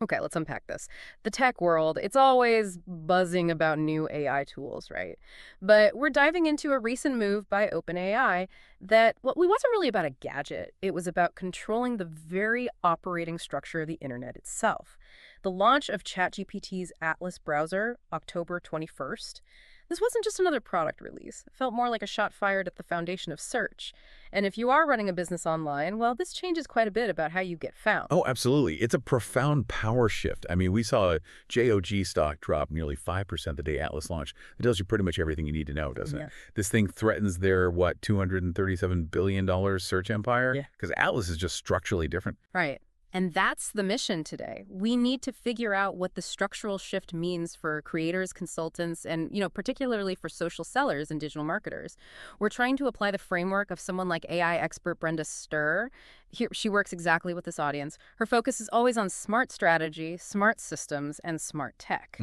Okay, let's unpack this. The tech world, it's always buzzing about new AI tools, right? But we're diving into a recent move by OpenAI that, well, it wasn't really about a gadget. It was about controlling the very operating structure of the internet itself. The launch of ChatGPT's Atlas browser, October 21st, this wasn't just another product release. It felt more like a shot fired at the foundation of search. And if you are running a business online, well, this changes quite a bit about how you get found. Oh, absolutely. It's a profound power shift. I mean, we saw a JOG stock drop nearly 5% the day Atlas launched. It tells you pretty much everything you need to know, doesn't it? Yeah. This thing threatens their, what, $237 billion search empire? Yeah. Because Atlas is just structurally different. Right. And that's the mission today. We need to figure out what the structural shift means for creators, consultants, and, particularly for social sellers and digital marketers. We're trying to apply the framework of someone like AI expert Brenda Sturr. Here, she works exactly with this audience. Her focus is always on smart strategy, smart systems, and smart tech.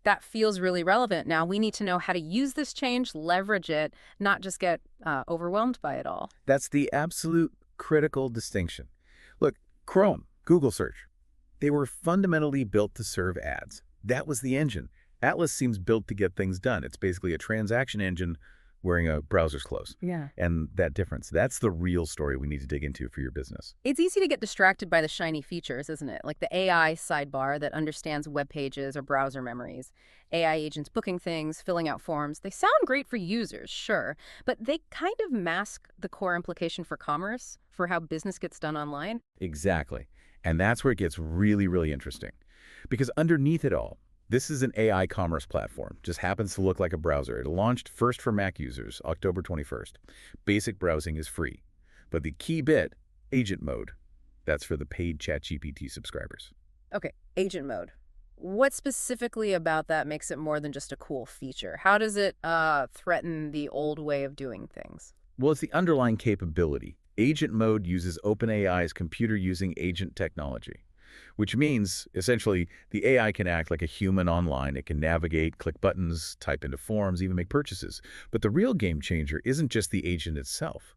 That feels really relevant now. We need to know how to use this change, leverage it, not just get overwhelmed by it all. That's the absolute critical distinction. Look, Chrome, Google search, they were fundamentally built to serve ads. That was the engine. Atlas seems built to get things done. It's basically a transaction engine wearing a browser's clothes. Yeah. And that difference, that's the real story we need to dig into for your business. It's easy to get distracted by the shiny features, isn't it? Like the AI sidebar that understands web pages or browser memories. AI agents booking things, filling out forms. They sound great for users, sure, but they kind of mask the core implication for commerce, for how business gets done online. Exactly. And that's where it gets really, really interesting. Because underneath it all, this is an AI commerce platform. Just happens to look like a browser. It launched first for Mac users, October 21st. Basic browsing is free. But the key bit, agent mode, that's for the paid ChatGPT subscribers. Okay, agent mode. What specifically about that makes it more than just a cool feature? How does it threaten the old way of doing things? Well, it's the underlying capability. Agent mode uses OpenAI's computer-using agent technology, which means, essentially, the AI can act like a human online. It can navigate, click buttons, type into forms, even make purchases. But the real game changer isn't just the agent itself.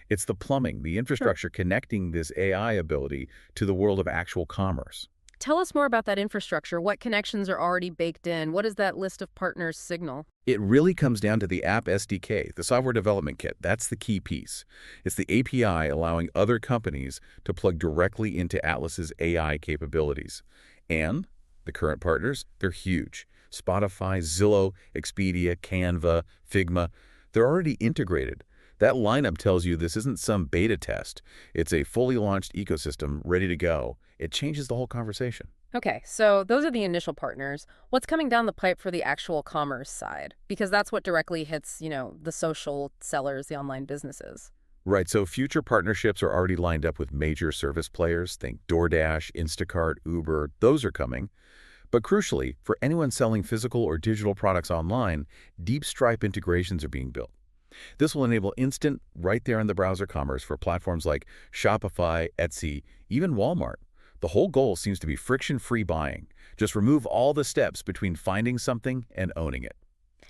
It's the plumbing, the infrastructure connecting this AI ability to the world of actual commerce. Tell us more about that infrastructure. What connections are already baked in? What does that list of partners signal? It really comes down to the app SDK, the software development kit. That's the key piece. It's the API allowing other companies to plug directly into Atlas's AI capabilities. And the current partners, they're huge. Spotify, Zillow, Expedia, Canva, Figma, they're already integrated. That lineup tells you this isn't some beta test. It's a fully launched ecosystem ready to go. It changes the whole conversation. Okay, so those are the initial partners. What's coming down the pipe for the actual commerce side? Because that's what directly hits, the social sellers, the online businesses. Right, so future partnerships are already lined up with major service players. Think DoorDash, Instacart, Uber, those are coming. But crucially, for anyone selling physical or digital products online, deep Stripe integrations are being built. This will enable instant, right there in the browser commerce for platforms like Shopify, Etsy, even Walmart. The whole goal seems to be friction-free buying. Just remove all the steps between finding something and owning it.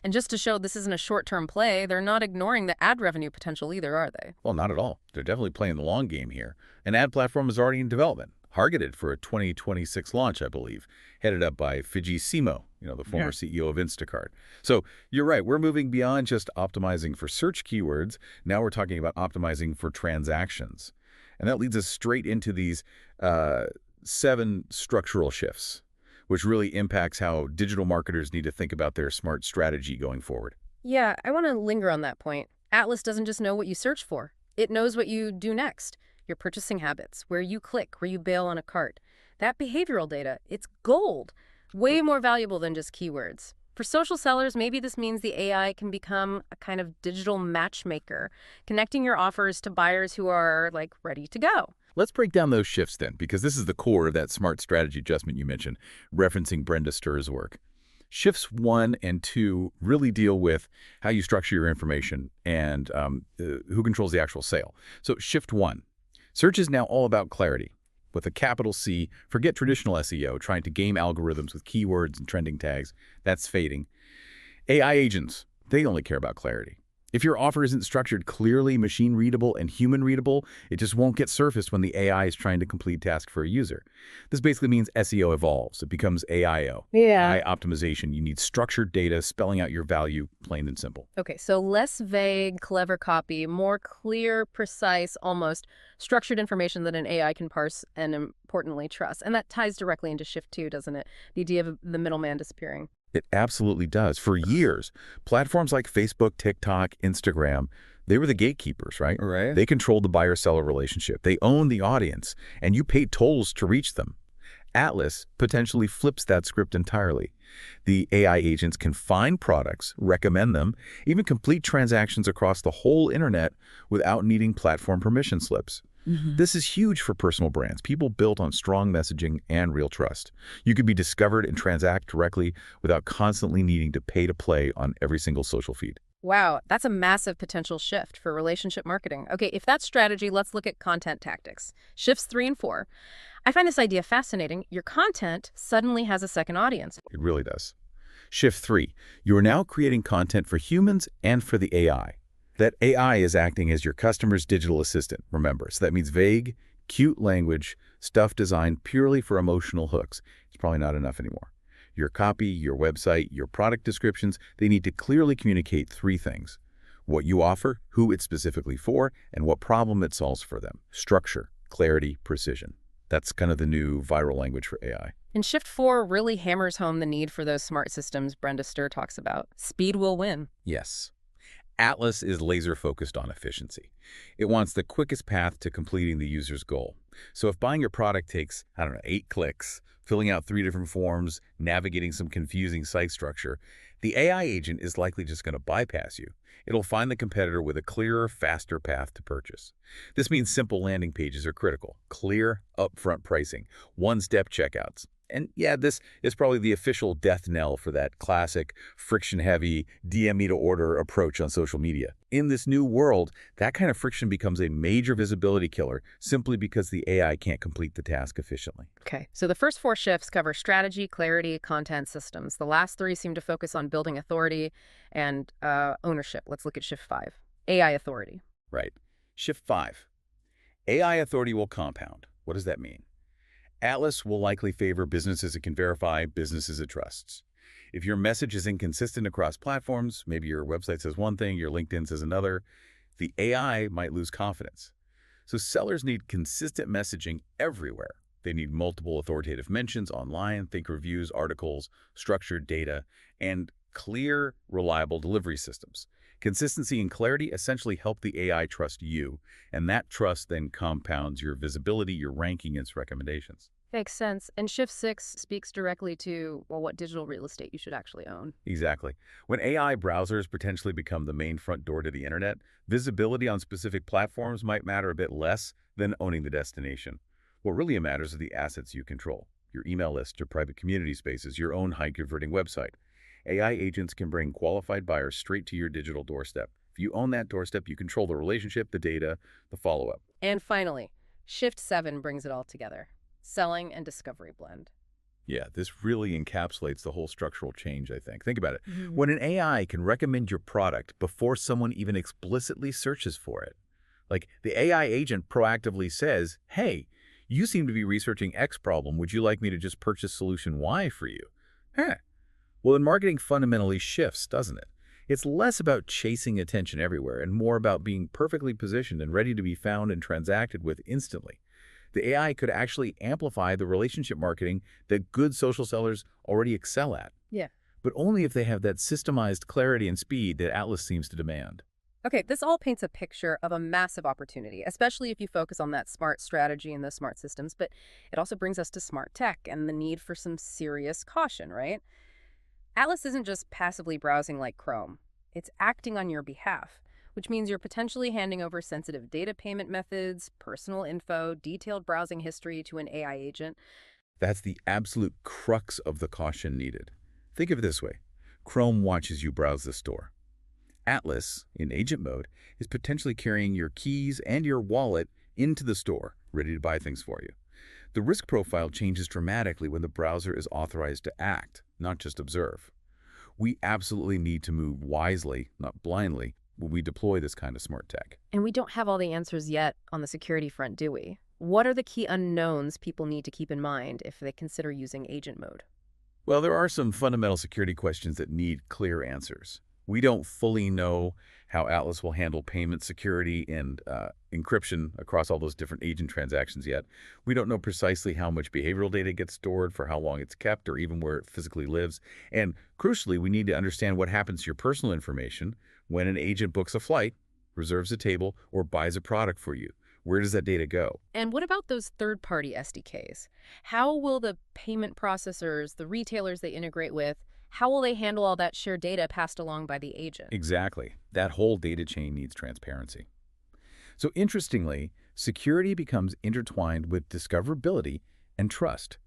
And just to show this isn't a short-term play, they're not ignoring the ad revenue potential either, are they? Well, not at all. They're definitely playing the long game here. An ad platform is already in development, targeted for a 2026 launch, I believe, headed up by Fidji Simo, the former CEO of Instacart. So you're right. We're moving beyond just optimizing for search keywords. Now we're talking about optimizing for transactions. And that leads us straight into these 7 structural shifts, which really impacts how digital marketers need to think about their smart strategy going forward. Yeah, I want to linger on that point. Atlas doesn't just know what you search for. It knows what you do next. Your purchasing habits, where you click, where you bail on a cart. That behavioral data, it's gold. Way more valuable than just keywords. For social sellers, maybe this means the AI can become a kind of digital matchmaker, connecting your offers to buyers who are, ready to go. Let's break down those shifts then, because this is the core of that smart strategy adjustment you mentioned, referencing Brenda Sturr's work. Shifts 1 and 2 really deal with how you structure your information and who controls the actual sale. So shift 1, search is now all about clarity. With a capital C, forget traditional SEO, trying to game algorithms with keywords and trending tags. That's fading. AI agents, they only care about clarity. If your offer isn't structured clearly, machine-readable, and human-readable, it just won't get surfaced when the AI is trying to complete tasks for a user. This basically means SEO evolves. It becomes AIO. Yeah. AI optimization. You need structured data spelling out your value, plain and simple. Okay, so less vague, clever copy, more clear, precise, almost structured information that an AI can parse and importantly trust. And that ties directly into Shift 2, doesn't it? The idea of the middleman disappearing. It absolutely does. For years, platforms like Facebook, TikTok, Instagram, they were the gatekeepers, right? Right. They controlled the buyer-seller relationship. They owned the audience, and you paid tolls to reach them. Atlas potentially flips that script entirely. The AI agents can find products, recommend them, even complete transactions across the whole internet without needing platform permission slips. This is huge for personal brands, people built on strong messaging and real trust. You could be discovered and transact directly without constantly needing to pay to play on every single social feed. Wow, that's a massive potential shift for relationship marketing. Okay, if that's strategy, let's look at content tactics. Shifts 3 and 4. I find this idea fascinating. Your content suddenly has a second audience. It really does. Shift 3. You are now creating content for humans and for the AI. That AI is acting as your customer's digital assistant, remember. So that means vague, cute language, stuff designed purely for emotional hooks. It's probably not enough anymore. Your copy, your website, your product descriptions, they need to clearly communicate 3 things: what you offer, who it's specifically for, and what problem it solves for them. Structure, clarity, precision. That's kind of the new viral language for AI. And Shift 4 really hammers home the need for those smart systems Brenda Sturr talks about. Speed will win. Yes. Atlas is laser-focused on efficiency. It wants the quickest path to completing the user's goal. So if buying your product takes, 8 clicks, filling out 3 different forms, navigating some confusing site structure, the AI agent is likely just going to bypass you. It'll find the competitor with a clearer, faster path to purchase. This means simple landing pages are critical, clear, upfront pricing, one-step checkouts. And yeah, this is probably the official death knell for that classic friction-heavy DM me to order approach on social media. In this new world, that kind of friction becomes a major visibility killer simply because the AI can't complete the task efficiently. Okay, so the first 4 shifts cover strategy, clarity, content, systems. The last 3 seem to focus on building authority and ownership. Let's look at Shift 5, AI authority. Right. Shift 5. AI authority will compound. What does that mean? Atlas will likely favor businesses it can verify, businesses it trusts. If your message is inconsistent across platforms, maybe your website says one thing, your LinkedIn says another, the AI might lose confidence. So sellers need consistent messaging everywhere. They need multiple authoritative mentions online, think reviews, articles, structured data, and clear, reliable delivery systems. Consistency and clarity essentially help the AI trust you, and that trust then compounds your visibility, your ranking, and its recommendations. Makes sense. And Shift 6 speaks directly to, well, what digital real estate you should actually own. Exactly. When AI browsers potentially become the main front door to the internet, visibility on specific platforms might matter a bit less than owning the destination. What really matters are the assets you control: your email list, your private community spaces, your own high-converting website. AI agents can bring qualified buyers straight to your digital doorstep. If you own that doorstep, you control the relationship, the data, the follow-up. And finally, Shift 7 brings it all together. Selling and discovery blend. Yeah, this really encapsulates the whole structural change, I think. Think about it. Mhm. When an AI can recommend your product before someone even explicitly searches for it, like the AI agent proactively says, hey, you seem to be researching X problem. Would you like me to just purchase solution Y for you? Huh. Well, then marketing fundamentally shifts, doesn't it? It's less about chasing attention everywhere and more about being perfectly positioned and ready to be found and transacted with instantly. The AI could actually amplify the relationship marketing that good social sellers already excel at, Yeah. but only if they have that systemized clarity and speed that Atlas seems to demand. Okay, this all paints a picture of a massive opportunity, especially if you focus on that smart strategy and those smart systems, but it also brings us to smart tech and the need for some serious caution, right? Atlas isn't just passively browsing like Chrome. It's acting on your behalf, which means you're potentially handing over sensitive data payment methods, personal info, detailed browsing history to an AI agent. That's the absolute crux of the caution needed. Think of it this way. Chrome watches you browse the store. Atlas, in agent mode, is potentially carrying your keys and your wallet into the store, ready to buy things for you. The risk profile changes dramatically when the browser is authorized to act, not just observe. We absolutely need to move wisely, not blindly, when we deploy this kind of smart tech. And we don't have all the answers yet on the security front, do we? What are the key unknowns people need to keep in mind if they consider using agent mode? Well, there are some fundamental security questions that need clear answers. We don't fully know how Atlas will handle payment security and encryption across all those different agent transactions yet. We don't know precisely how much behavioral data gets stored, for how long it's kept, or even where it physically lives. And crucially, we need to understand what happens to your personal information when an agent books a flight, reserves a table, or buys a product for you. Where does that data go? And what about those third-party SDKs? How will the payment processors, the retailers they integrate with, how will they handle all that shared data passed along by the agent? Exactly. That whole data chain needs transparency. So interestingly, security becomes intertwined with discoverability and trust.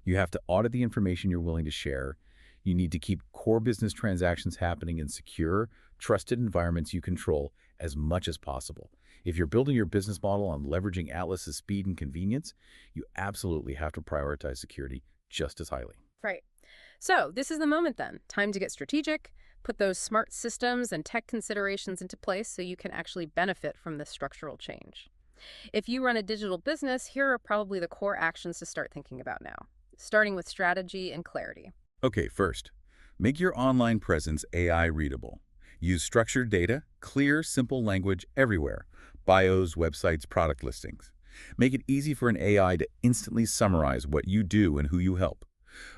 You have to audit the information you're willing to share. You need to keep core business transactions happening in secure, trusted environments you control as much as possible. If you're building your business model on leveraging Atlas's speed and convenience, you absolutely have to prioritize security just as highly. Right. So this is the moment then. Time to get strategic, put those smart systems and tech considerations into place so you can actually benefit from this structural change. If you run a digital business, here are probably the core actions to start thinking about now, starting with strategy and clarity. Okay, first, make your online presence AI readable. Use structured data, clear, simple language everywhere. Bios, websites, product listings. Make it easy for an AI to instantly summarize what you do and who you help.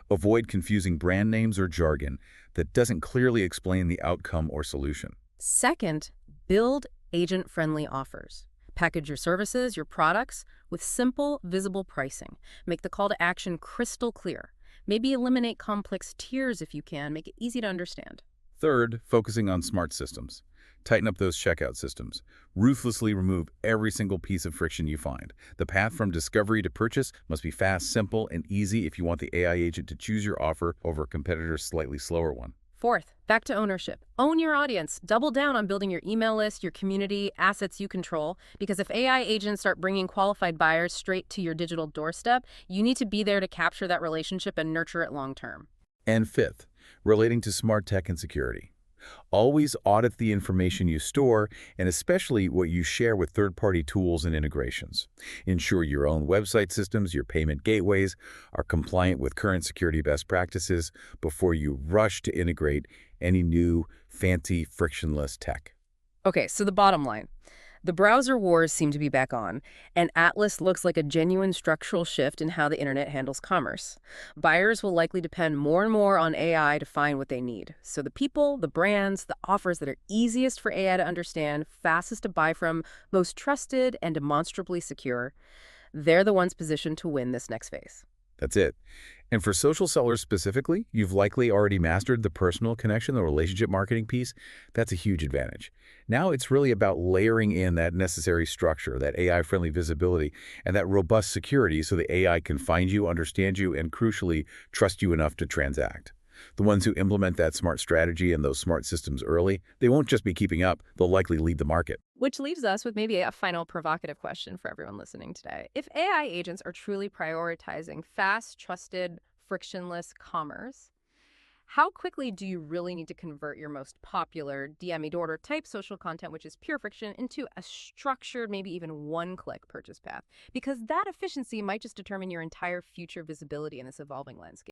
Avoid confusing brand names or jargon that doesn't clearly explain the outcome or solution. Second, build agent-friendly offers. Package your services, your products, with simple, visible pricing. Make the call to action crystal clear. Maybe eliminate complex tiers if you can. Make it easy to understand. Third, focusing on smart systems. Tighten up those checkout systems. Ruthlessly remove every single piece of friction you find. The path from discovery to purchase must be fast, simple, and easy if you want the AI agent to choose your offer over a competitor's slightly slower one. Fourth, back to ownership. Own your audience. Double down on building your email list, your community, assets you control. Because if AI agents start bringing qualified buyers straight to your digital doorstep, you need to be there to capture that relationship and nurture it long term. And fifth, relating to smart tech and security. Always audit the information you store, and especially what you share with third-party tools and integrations. Ensure your own website systems, your payment gateways, are compliant with current security best practices before you rush to integrate any new, fancy, frictionless tech. Okay, so the bottom line. The browser wars seem to be back on, and Atlas looks like a genuine structural shift in how the internet handles commerce. Buyers will likely depend more and more on AI to find what they need. So the people, the brands, the offers that are easiest for AI to understand, fastest to buy from, most trusted, and demonstrably secure, they're the ones positioned to win this next phase. That's it. And for social sellers specifically, you've likely already mastered the personal connection, the relationship marketing piece. That's a huge advantage. Now it's really about layering in that necessary structure, that AI-friendly visibility, and that robust security so the AI can find you, understand you, and crucially, trust you enough to transact. The ones who implement that smart strategy and those smart systems early, they won't just be keeping up, they'll likely lead the market. Which leaves us with maybe a final provocative question for everyone listening today. If AI agents are truly prioritizing fast, trusted, frictionless commerce, how quickly do you really need to convert your most popular DM order type social content, which is pure friction, into a structured, maybe even one-click purchase path? Because that efficiency might just determine your entire future visibility in this evolving landscape.